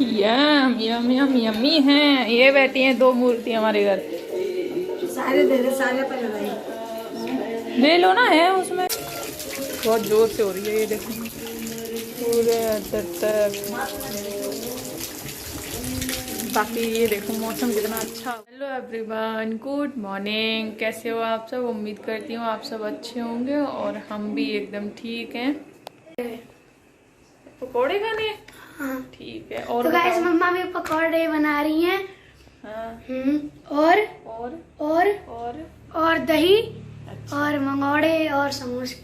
यम यम यम yummy हैं। ये बैठी हैं दो मूर्ति हमारे घर। सारे दे दे, सारे पे लगाई। ले लो ना, है उसमें। बहुत जोर से हो रही है, ये देखो पूरे अंदर तक। बाकी ये देखो मौसम कितना अच्छा। Hello everyone, good morning. कैसे हो आप सब? उम्मीद करती हूँ आप सब अच्छे होंगे और हम भी एकदम ठीक हैं। पकोड़े खाने? हाँ ठीक है। और तो गाइस मम्मा भी पकौड़े बना रही हैं। हाँ। और और और और और दही। अच्छा। और मंगोड़े और समोसे।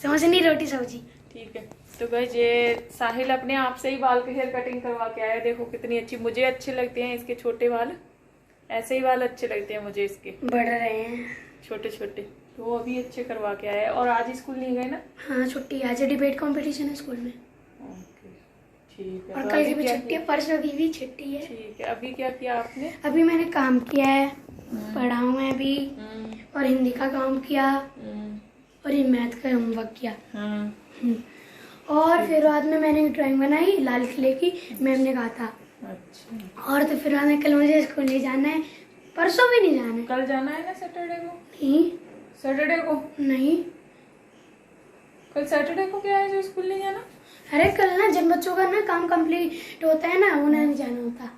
समोसे नहीं, रोटी सब्जी। ठीक है। तो गाइस ये साहिल अपने आप से ही बाल के हेयर कटिंग करवा के आया। देखो कितनी अच्छी, मुझे अच्छे लगते हैं इसके छोटे बाल। ऐसे ही बाल अच्छे लगते हैं मुझे इसके, बढ़ रहे हैं छोटे छोटे। तो वो अभी अच्छे करवा के आया है। और आज स्कूल नहीं गए ना? हाँ छुट्टी, आज डिबेट कंपटीशन है स्कूल में। ओके ठीक है। और तो कल अभी की भी क्या छुट्टी है, किया? परसों की भी छुट्टी है। ठीक है। अभी क्या किया आपने? अभी मैंने काम किया है, पढ़ा हूँ मैं अभी। और हिंदी का काम किया और ये मैथ का होमवर्क किया। हाँ। और फिर बाद में मैंने ड्राइंग बनाई लाल किले की, मैम ने कहा था। अच्छा। और तो फिर बाद में कल मुझे स्कूल नहीं जाना है, परसों भी नहीं जाना है। कल जाना है ना सैटरडे को? नहीं सैटरडे को नहीं। कल सैटरडे को क्या है जो स्कूल नहीं जाना? अरे कल ना जब बच्चों का ना काम कंप्लीट होता है ना, उन्हें नहीं जाना होता।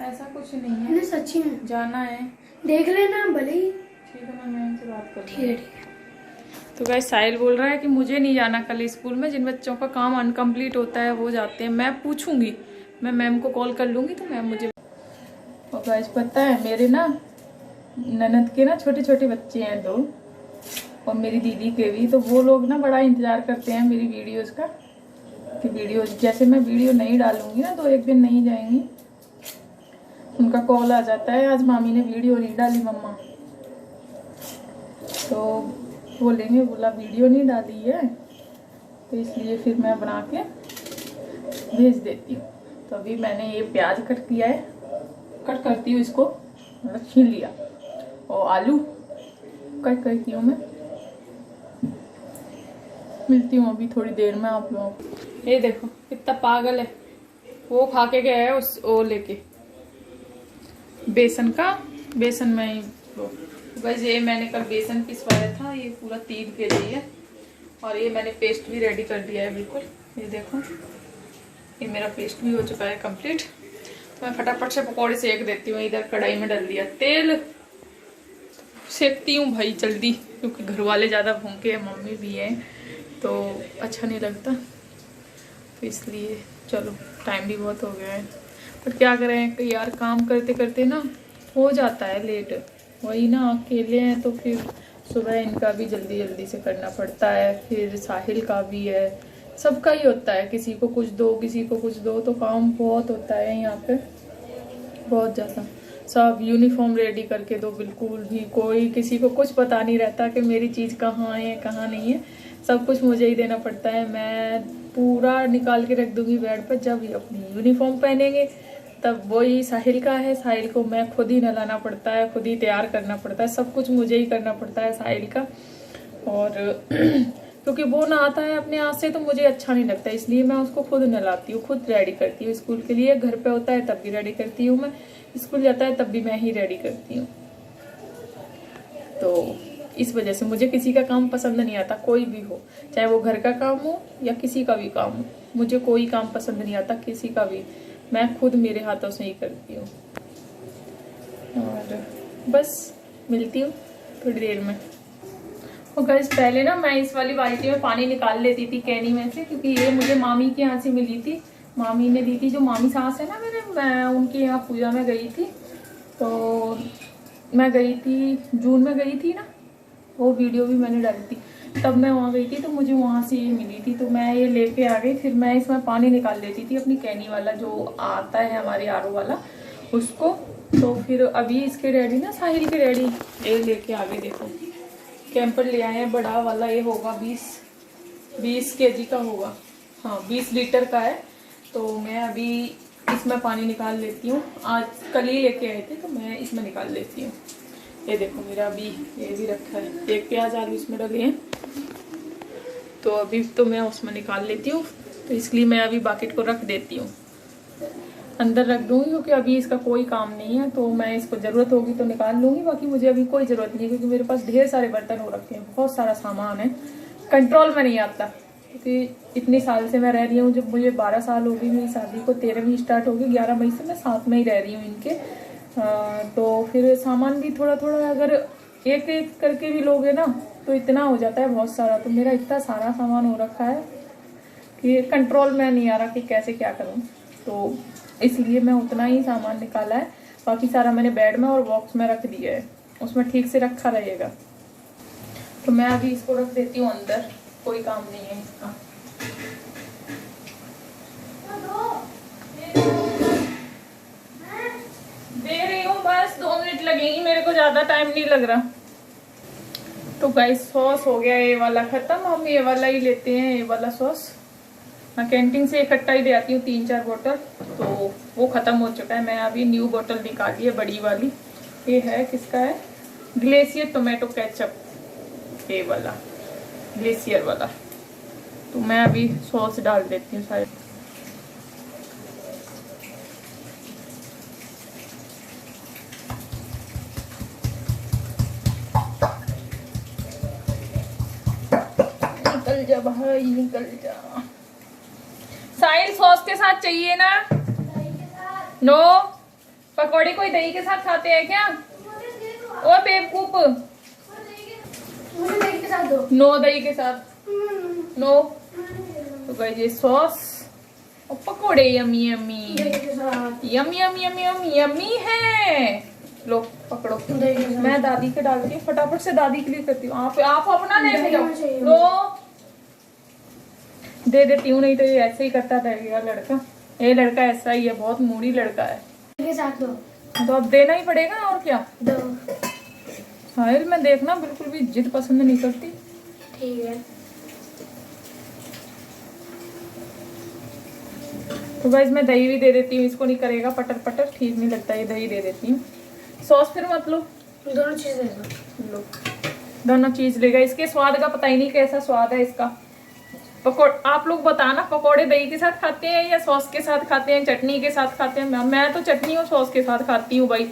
ऐसा कुछ नहीं है, नहीं सच्ची में जाना है। देख लेना भले ही। ठीक है, मैं मैम से बात कर ठीक है ठीक है। तो गाइस साहिल बोल रहा है कि मुझे नहीं जाना कल स्कूल में। जिन बच्चों का काम अनकम्प्लीट होता है वो जाते हैं। मैं पूछूंगी, मैं मैम को कॉल कर लूंगी तो मैम मुझे। और गाइस पता है मेरे ना ननद के ना छोटे छोटे बच्चे हैं दो, और मेरी दीदी के भी। तो वो लोग ना बड़ा इंतजार करते हैं मेरी वीडियोस का, कि वीडियोस जैसे मैं वीडियो नहीं डालूंगी ना तो एक दिन नहीं जाएंगी, उनका कॉल आ जाता है आज मामी ने वीडियो नहीं डाली मम्मा। तो बोलेंगे, बोला वीडियो नहीं डाली है, तो इसलिए फिर मैं बना के भेज देती हूँ। तो अभी मैंने ये प्याज कट किया है, कट करती हूँ इसको, मतलब छील लिया। और आलू कट करती हूँ मैं। मिलती हूँ अभी थोड़ी देर में आप लोगों को। ये देखो कितना पागल है, वो खा के गया है उस वो लेके बेसन का। बेसन में ही बस ये मैंने कल बेसन पिसवाया था, ये पूरा 3 kg है। और ये मैंने पेस्ट भी रेडी कर दिया है बिल्कुल। ये देखो ये मेरा पेस्ट भी हो चुका है कंप्लीट। तो मैं फटाफट से पकौड़े सेक देती हूँ। इधर कढ़ाई में डाल दिया तेल, सेकती हूँ भाई जल्दी, क्योंकि घर वाले ज़्यादा भूखे हैं, मम्मी भी है तो अच्छा नहीं लगता। तो इसलिए चलो टाइम भी बहुत हो गया है, पर क्या करें कि यार काम करते करते ना हो जाता है लेट। वही ना अकेले हैं तो फिर सुबह इनका भी जल्दी जल्दी से करना पड़ता है, फिर साहिल का भी है, सबका ही होता है। किसी को कुछ दो किसी को कुछ दो, तो काम बहुत होता है यहाँ पे, बहुत ज़्यादा। सब यूनिफॉर्म रेडी करके दो, बिल्कुल भी कोई किसी को कुछ पता नहीं रहता कि मेरी चीज़ कहाँ है कहाँ नहीं है। सब कुछ मुझे ही देना पड़ता है। मैं पूरा निकाल के रख दूंगी बेड पर। जब ये अपनी यूनिफॉर्म पहनेंगे तब वही साहिल का है, साहिल को मैं खुद ही नहलाना पड़ता है, खुद ही तैयार करना पड़ता है, सब कुछ मुझे ही करना पड़ता है साहिल का। और क्योंकि वो नहाता है अपने हाथ से तो मुझे अच्छा नहीं लगता, इसलिए मैं उसको खुद नहलाती हूँ, खुद रेडी करती हूँ स्कूल के लिए। घर पे होता है तब भी रेडी करती हूँ मैं, स्कूल जाता है तब भी मैं ही रेडी करती हूँ। तो इस वजह से मुझे किसी का काम पसंद नहीं आता, कोई भी हो, चाहे वो घर का काम हो या किसी का भी काम हो, मुझे कोई काम पसंद नहीं आता किसी का भी। मैं खुद मेरे हाथों से ही करती हूँ। और बस मिलती हूँ थोड़ी देर में। और गाइस पहले ना मैं इस वाली बाल्टी में पानी निकाल लेती थी कैनी में से, क्योंकि ये मुझे मामी के यहाँ से मिली थी, मामी ने दी थी। जो मामी सास है ना मेरे, मैं उनके यहाँ पूजा में गई थी। तो मैं गई थी जून में गई थी ना, वो वीडियो भी मैंने डाली थी, तब मैं वहाँ गई थी तो मुझे वहाँ से ये मिली थी। तो मैं ये लेके आ गई, फिर मैं इसमें पानी निकाल लेती थी अपनी कैनी वाला जो आता है हमारे आरओ वाला उसको। तो फिर अभी इसके डैडी ना साहिल के डैडी ये लेके आ गए, देखो कैंपर ले आए हैं बड़ा वाला। ये होगा 20 kg का होगा, हाँ 20 लीटर का है। तो मैं अभी इसमें पानी निकाल लेती हूँ, आज कल ही लेके आए थे तो मैं इसमें निकाल लेती हूँ। ये देखो मेरा अभी ये भी रखा है, 1 प्याज आलू इसमें डले हैं, तो अभी तो मैं उसमें निकाल लेती हूँ। तो इसलिए मैं अभी बकेट को रख देती हूँ, अंदर रख दूँगी, क्योंकि अभी इसका कोई काम नहीं है। तो मैं इसको ज़रूरत होगी तो निकाल लूँगी, बाकी मुझे अभी कोई ज़रूरत नहीं है, क्योंकि मेरे पास ढेर सारे बर्तन हो रखे हैं, बहुत सारा सामान है, कंट्रोल में नहीं आता। क्योंकि इतनी साल से मैं रह रही हूँ, जब मुझे 12 साल हो गई मेरी शादी को, 13वीं स्टार्ट होगी, 11 मई से मैं साथ में ही रह रही हूँ इनके। तो फिर सामान भी थोड़ा थोड़ा अगर एक एक करके भी लोगे ना तो इतना हो जाता है बहुत सारा। तो मेरा इतना सारा सामान हो रखा है कि कंट्रोल में नहीं आ रहा कि कैसे क्या करूँ, तो इसलिए मैं उतना ही सामान निकाला है। बाकी सारा मैंने बेड में और बॉक्स में रख दिया है, उसमें ठीक से रखा रहेगा। तो मैं अभी इसको रख देती हूँ अंदर, कोई काम नहीं है इसका। दे रही हूँ, बस 2 मिनट लगेंगी, मेरे को ज्यादा टाइम नहीं लग रहा। तो गाइस सॉस हो गया ये वाला खत्म, हम ये वाला ही लेते हैं, ये वाला सॉस। मैं कैंटीन से इकट्ठा ही ले आती हूँ 3-4 बोतल, तो वो खत्म हो चुका है। मैं अभी न्यू बोतल निकाली है, बड़ी वाली। ये है किसका है, ग्लेशियर टोमेटो केचप, ये वाला ग्लेशियर वाला। तो मैं अभी सॉस डाल देती हूँ सारे। निकल जा भाई, निकल जा। साहिल सॉस के साथ चाहिए ना? नो, पकौड़े कोई दही के साथ खाते हैं क्या? ओ बेवकूफ, मुझे दही के साथ दो। नो दही के साथ नो। तो गाइस ये सॉस और पकौड़े yummy yummy yummy yummy yummy yummy yummy है। लो पकड़ो, मैं दादी के डालती हूँ, फटाफट से दादी के लिए करती हूँ। आप अपना ले जाओ, लो दे देती हूँ, नहीं तो ये ऐसे ही करता रहेगा लड़का। ये लड़का ऐसा ही है, बहुत मूडी लड़का है। के साथ दो, तो अब देना ही पड़ेगा, और क्या। दो। साहिल मैं देखना बिल्कुल भी जिद पसंद नहीं करती। ठीक है। तो गाइस मैं दही भी दे देती हूँ, इसको नहीं करेगा पटर पटर, ठीक नहीं लगता, ये दही दे देती हूँ। सॉस फिर मत लो, दोनों चीज दे दो। लो दोनों चीज लेगा। इसके स्वाद का पता ही नहीं कैसा स्वाद है इसका। आप लोग बताना, पकोड़े दही के साथ खाते हैं या सॉस के साथ खाते हैं, चटनी के साथ खाते हैं? मैं तो चटनी और सॉस के साथ खाती हूँ भाई।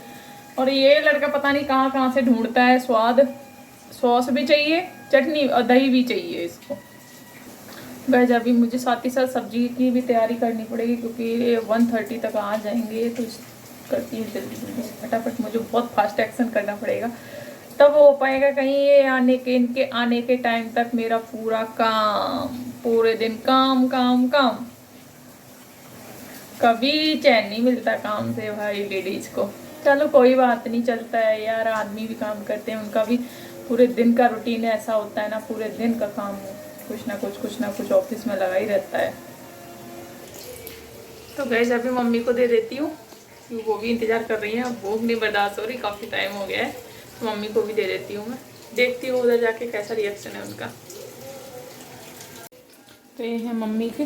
और ये लड़का पता नहीं कहाँ कहाँ से ढूंढता है स्वाद। सॉस भी चाहिए, चटनी और दही भी चाहिए इसको। गाइस अभी मुझे साथ ही साथ सब्जी की भी तैयारी करनी पड़ेगी, क्योंकि 1:30 तक आ जाएंगे। तो करती हूँ जल्दी जल्दी फटाफट, मुझे बहुत फास्ट एक्शन करना पड़ेगा, तब हो पाएगा। कहीं ये इनके आने के टाइम तक मेरा पूरा काम, पूरे दिन काम काम काम, कभी चैन नहीं मिलता काम से भाई लेडीज को। चलो कोई बात नहीं, चलता है यार, आदमी भी काम करते हैं, उनका भी पूरे दिन का रूटीन ऐसा होता है ना, पूरे दिन का काम कुछ ना कुछ ऑफिस में लगा ही रहता है। तो गाइस अभी मम्मी को दे देती हूँ, वो भी इंतजार कर रही है, अब भूख नहीं बर्दाश्त हो रही, काफ़ी टाइम हो गया है। तो मम्मी को भी दे देती हूँ मैं, देखती हूँ उधर जाके कैसा रिएक्शन है उनका। तो ये है मम्मी के,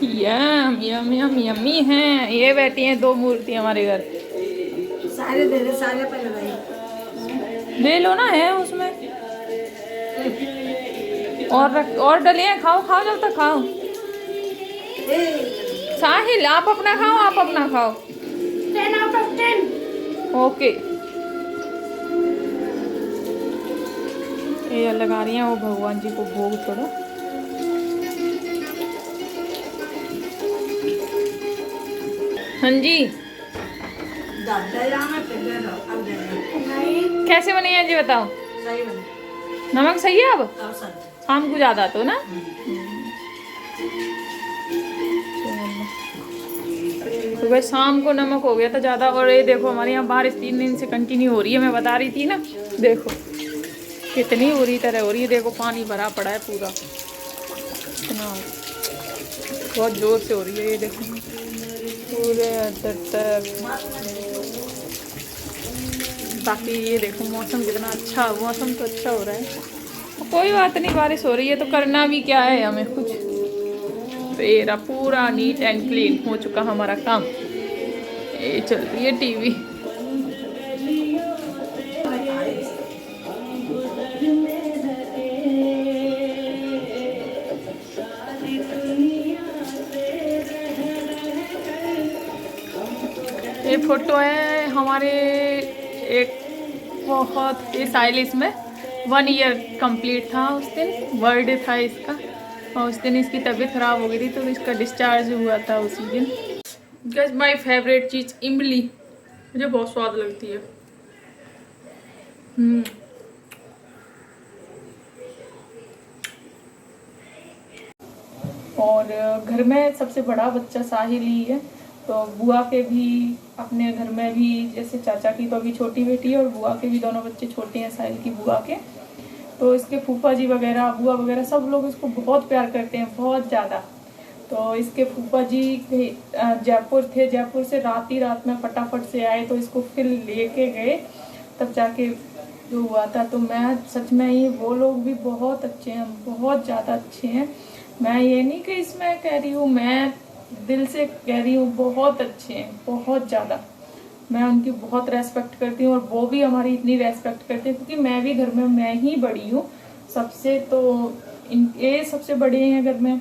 यम यम यम यम्मी हैं। ये बैठी हैं 2 मूर्ति हमारे घर। सारे दे दे, सारे पे लगाई ले लो ना, है उसमें और रख, और डलिए, खाओ खाओ जब तक खाओ। साहिल आप अपना खाओ, आप अपना खाओ। 10 out of 10। ओके, ये लगा रही हैं वो भगवान जी को भोग थोड़ा। हाँ जी, कैसे बनी है जी बताओ? नमक सही है अब? शाम को ज्यादा तो ना। तो भाई शाम को नमक हो गया था ज़्यादा। और ये देखो हमारे यहाँ बारिश 3 दिन से कंटिन्यू हो रही है, मैं बता रही थी ना, देखो कितनी हो रही तरह हो रही है। देखो पानी भरा पड़ा है पूरा, इतना बहुत जोर से हो रही है। ये देखो पूरे अंदर तक। बाकी ये देखो मौसम कितना अच्छा, मौसम तो अच्छा हो रहा है। कोई बात नहीं, बारिश हो रही है तो करना भी क्या है हमें कुछ। तेरा पूरा नीट एंड क्लीन हो चुका हमारा काम। ये चल रही है टीवी। ये फोटो है हमारे एक बहुत स्टाइलिश में 1 ईयर कंप्लीट था उस दिन, बर्थडे था इसका, और उस दिन इसकी तबीयत ख़राब हो गई थी तो इसका डिस्चार्ज हुआ था उसी दिन। गाइस माय फेवरेट चीज़ इमली, मुझे बहुत स्वाद लगती है। और घर में सबसे बड़ा बच्चा साहिल ही है, तो बुआ के भी अपने घर में भी, जैसे चाचा की तो अभी छोटी बेटी है और बुआ के भी दोनों बच्चे छोटे हैं साहिल की बुआ के, तो इसके फूफा जी वगैरह बुआ वगैरह सब लोग इसको बहुत प्यार करते हैं, बहुत ज़्यादा। तो इसके फूफा जी जयपुर थे, जयपुर से रात में फटाफट से आए तो इसको फिर लेके गए, तब जाके जो हुआ था। तो मैं सच में ही, वो लोग भी बहुत अच्छे हैं, बहुत ज़्यादा अच्छे हैं। मैं ये नहीं कि इसमें कह रही हूँ, मैं दिल से कह रही हूँ, बहुत अच्छे हैं, बहुत ज़्यादा। मैं उनकी बहुत रेस्पेक्ट करती हूँ और वो भी हमारी इतनी रेस्पेक्ट करते हैं, क्योंकि मैं भी घर में मैं ही बड़ी हूँ सबसे, तो ये सबसे बड़े हैं घर में,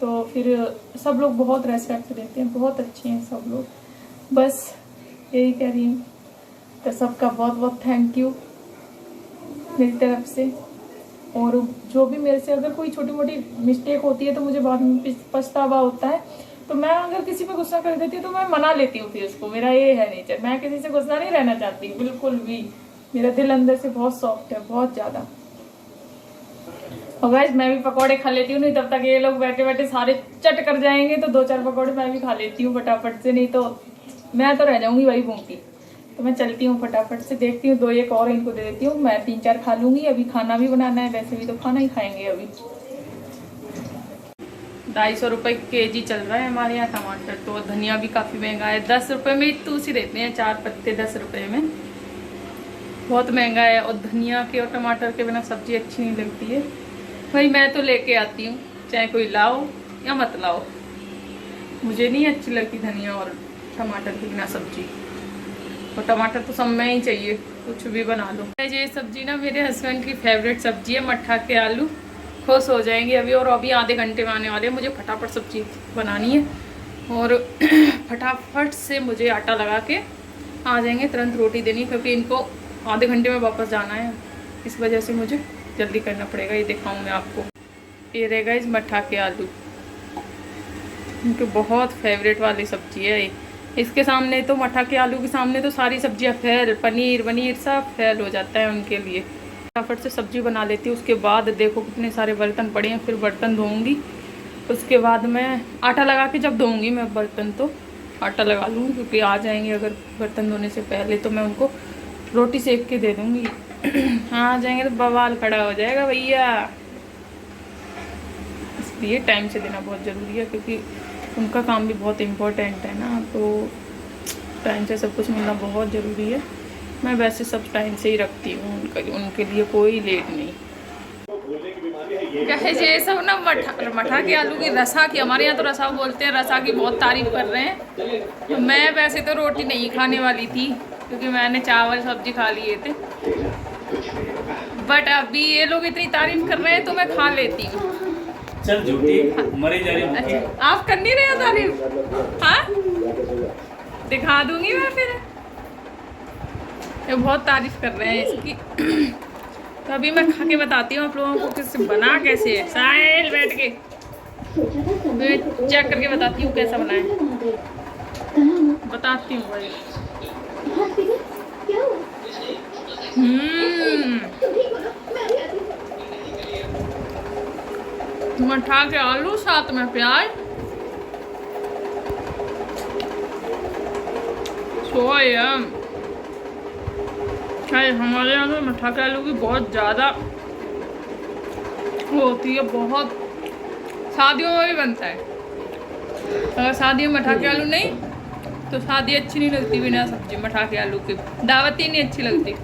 तो फिर सब लोग बहुत रेस्पेक्ट देते हैं, बहुत अच्छे हैं सब लोग। बस यही कह रही हूँ। तो सबका बहुत बहुत थैंक यू मेरी तरफ से। और जो भी मेरे से अगर कोई छोटी मोटी मिस्टेक होती है तो मुझे बाद में पछतावा होता है, तो मैं अगर किसी पे गुस्सा कर देती हूँ तो मैं मना लेती हूँ फिर उसको। मेरा ये है नेचर, मैं किसी से गुस्सा नहीं रहना चाहती बिल्कुल भी। मेरा दिल अंदर से बहुत सॉफ्ट है, बहुत ज़्यादा। और गाइस मैं भी पकौड़े खा लेती हूँ, नहीं तब तक ये लोग बैठे बैठे सारे चट कर जाएंगे, तो 2-4 पकौड़े मैं भी खा लेती हूँ फटाफट से, नहीं तो मैं तो रह जाऊंगी वही भूखी। तो मैं चलती हूँ फटाफट से, देखती हूँ 2-1 और इनको दे देती हूँ, मैं 3-4 खा लूंगी। अभी खाना भी बनाना है, वैसे भी तो खाना ही खाएंगे अभी। 250 रुपये kg चल रहा है हमारे यहाँ टमाटर, तो धनिया भी काफ़ी महंगा है। 10 रुपये में इतूसी देते हैं, 4 पत्ते 10 रुपये में, बहुत महंगा है। और धनिया के और टमाटर के बिना सब्जी अच्छी नहीं लगती है। भाई मैं तो लेके आती हूँ, चाहे कोई लाओ या मत लाओ, मुझे नहीं अच्छी लगती धनिया और टमाटर के बिना सब्जी। और टमाटर तो सब में ही चाहिए, कुछ भी बना लो। ये सब्जी ना मेरे हस्बैंड की फेवरेट सब्जी है, मट्ठा के आलू। खुश हो जाएंगे अभी, और अभी आधे घंटे में आने वाले हैं। मुझे फटाफट सब्जी बनानी है और फटाफट से मुझे आटा लगा के आ जाएंगे, तुरंत रोटी देनी, क्योंकि इनको आधे घंटे में वापस जाना है, इस वजह से मुझे जल्दी करना पड़ेगा। ये दिखाऊँ मैं आपको, ये रहेगा इस मट्ठा के आलू, इनके बहुत फेवरेट वाली सब्जी है ये। इसके सामने तो, मट्ठा के आलू के सामने तो सारी सब्जियां फेल, पनीर वनीर सब फेल हो जाता है उनके लिए। फटाफट से सब्जी बना लेती हूँ, उसके बाद देखो कितने सारे बर्तन पड़े हैं, फिर बर्तन धोऊंगी। उसके बाद मैं आटा लगा के जब धोऊंगी मैं बर्तन, तो आटा लगा लूँगी, क्योंकि आ जाएंगे अगर बर्तन धोने से पहले, तो मैं उनको रोटी सेक के दे दूँगी। आ जाएंगे तो बवाल खड़ा हो जाएगा भैया, इसलिए टाइम से देना बहुत ज़रूरी है, क्योंकि उनका काम भी बहुत इम्पोर्टेंट है ना, तो टाइम से सब कुछ मिलना बहुत ज़रूरी है। मैं वैसे सब टाइम से ही रखती हूँ, उनके लिए कोई लेट नहीं। ये सब ना मट्ठा के आलू की रसा की, हमारे यहाँ तो रसा बोलते हैं, रसा की बहुत तारीफ कर रहे हैं। मैं वैसे तो रोटी नहीं खाने वाली थी, क्योंकि मैंने चावल सब्जी खा लिए थे, बट अभी ये लोग इतनी तारीफ कर रहे हैं तो मैं खा लेती हूँ। चल झूठी मरे जा रही। अच्छा आप कर नहीं रहे हो तारीफ? हाँ दिखा दूंगी मैं फिर। ये बहुत तारीफ कर रहे हैं इसकी। तो अभी मैं खा के बताती हूँ आप लोगों को किससे बना कैसे है। साहिल बैठ के मैं चेक करके बताती हूँ कैसा बना है, बताती हूँ भाई। मट्ठा के आलू साथ में प्याज, हमारे यहाँ तो मट्ठा के आलू की बहुत ज़्यादा होती है, बहुत शादियों में भी बनता है। अगर शादियों में मट्ठा के आलू नहीं तो शादी अच्छी नहीं लगती बिना सब्जी मट्ठा के आलू की, दावत ही नहीं अच्छी लगती।